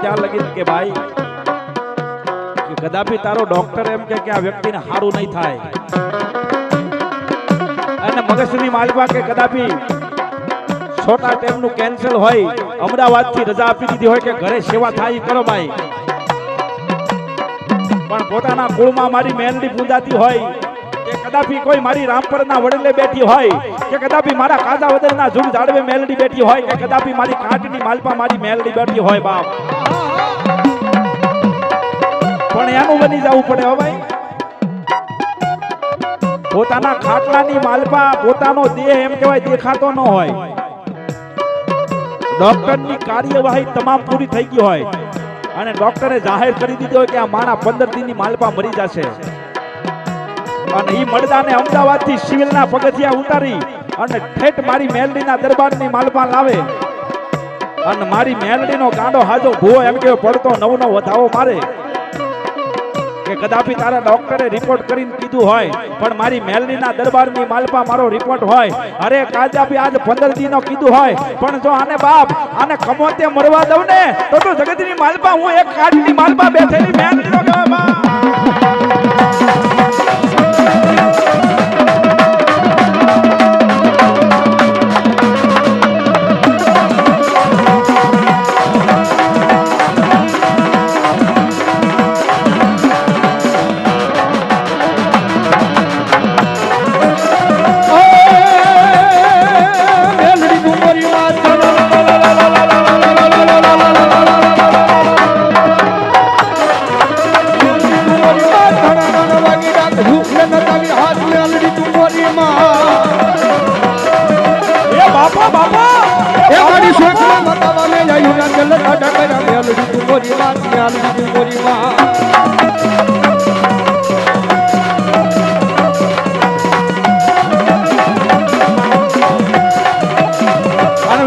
ત્યાં લગી કે ભાઈ કે કદાપી તારો ડોક્ટર એમ કે આ વ્યક્તિને સારું નહીં થાય અને મગજની માલપા કે કદાપી છોટા ટાઈમનું કેન્સલ હોય અમદાવાદથી રજા આપી દીધી હોય કે ઘરે સેવા થાય કરો ભાઈ પણ પોતાના કુળમાં મારી મેલડી પૂજાતી હોય કે કદાપી કોઈ મારી રામપરના વડલે બેઠી હોય કે કદાપી મારા કાજા વદરના ઝૂડ ઝાડવે મેલડી બેઠી હોય કે કદાપી મારી કાંટની માલપા મારી મેલડી બેઠી હોય બાપ પણ એનું બની જવું પડે હો ભાઈ પોતાના ખાટલાની માલપા પોતાનો દેહ એમ કહેવાય દેખાતો ન હોય ડોક્ટરની કાર્યવાહી તમામ પૂરી થઈ ગઈ હોય અને ડોક્ટરે જાહેર કરી દીધો હોય કે આ માણા 15 દિનની માલપા મરી જશે અને ઈ મળદાને અમદાવાદથી સિવિલના પગથિયા ઉતારી અને ઠેઠ મારી મેલડીના દરબારની માલપા લાવે અને મારી મેલડીનો ગાંડો હાજો ભૂવો એમ કે પડતો નવનો વધાવો મારે કે કદાપી તારા ડોક્ટરે રિપોર્ટ કરીને કીધું હોય પણ મારી મેલડીના દરબારની માલપા મારો રિપોર્ટ હોય અરે કાજાપી આજ 15 દિનનો કીધું હોય પણ જો આને બાપ આને કમોતે મરવા દઉં ને તો જગતની માલપા હું એક કાટની માલપા બેઠેલી મેલડીનો કહેવાય બાપ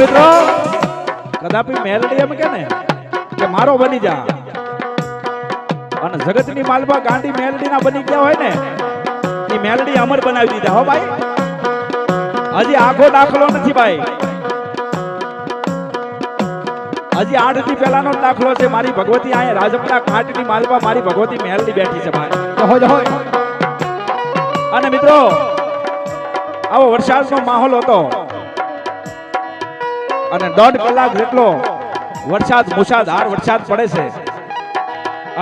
મિત્રો કદાપી મેલડી એમ કે ને કે મારો બની જા અને જગતની માલપા ગાંડી મેલડીના બની ગયા હોય ને એ મેલડી અમર બનાવી દીધા હો ભાઈ હજી આખો દાખલો નથી ભાઈ હજી 8 દી પહેલાનો દાખલો છે મારી ભગવતી અહીંયા રાજપરા ખાટની માલપા મારી ભગવતી મેલડી બેઠી છે ભાઈ અને મિત્રો આવો વરસાદનો માહોલ હતો અને 1.5 કલાક જેટલો વરસાદ મુશળધાર વરસાદ પડે છે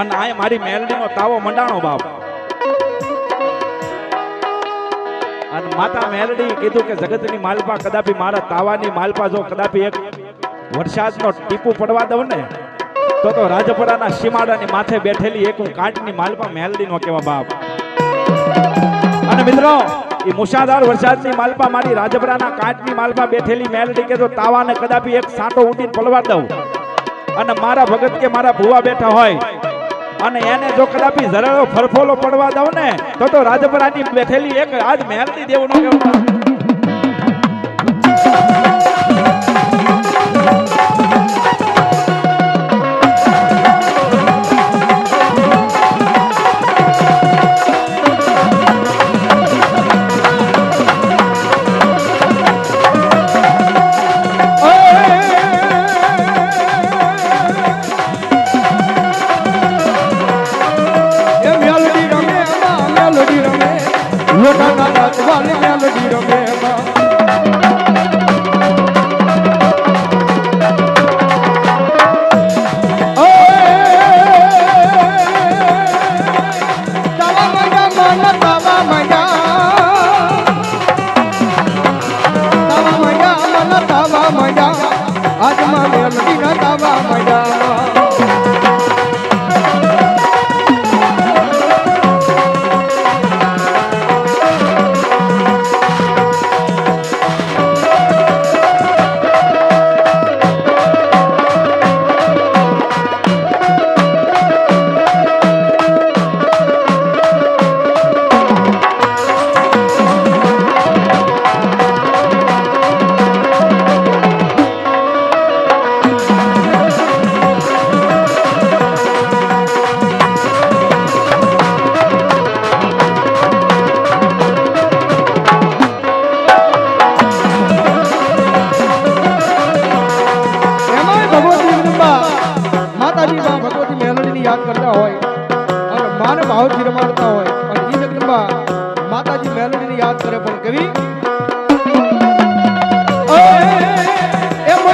અને આ મારી મેલડીનો તાવો મંડાણો બાપ અને માતા મેલડી કીધું કે જગતની માલપા કદાપી મારા તાવાની માલપા જો કદાપી એક વરસાદનો ટીપું પડવા દઉં ને તો રાજપરાના સીમાડાની માથે બેઠેલી એક હું કાંટની માલપા મેલડીનો કહેવા બાપ અને મિત્રો એ મુશળધાર વરસાદની માલપા મારી રાજપરાના કાંટની માલપા બેઠેલી મેલડી કે જો તાવાને કદાપી એક સાંટો ઉડીને પલવા દઉં અને મારા ભગત કે મારા ભુવા બેઠા હોય અને એને જો કદાપી ઝરડો ફરફોલો પડવા દઉં ને તો રાજપરાની બેઠેલી એક આજ મેલડી દેવનો કહેવા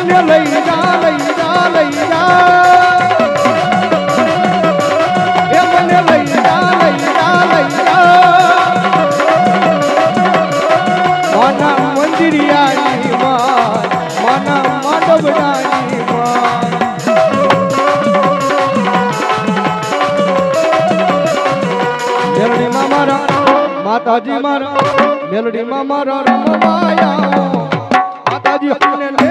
મને લઈ જા લઈ જા લઈ જા એ મને લઈ જા લઈ જા લઈ જા માના મંદિરિયાની માં માના માધવડાની માં મેલડીમાં મારા માતાજી મારા મેલડીમાં મારા રમવાયા માતાજી અમને લે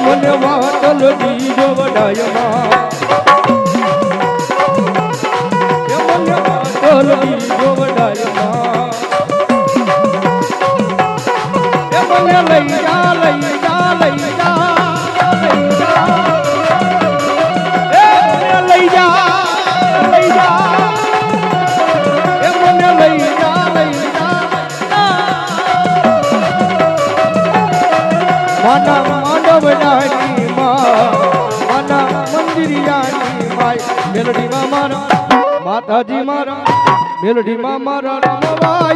મને વાતલ દીજો વડાયમાં મને વાતલ દીજો વડાયમાં મને લઈ જા લઈ જા લઈ જા લઈ જા મને લઈ જા લઈ જા મને લઈ જા લઈ જા માના માધવડાની માં માના મંદિરિયાની માય મેલડીમાં મારા માતાજી મારા મેલડીમાં મારા રમવા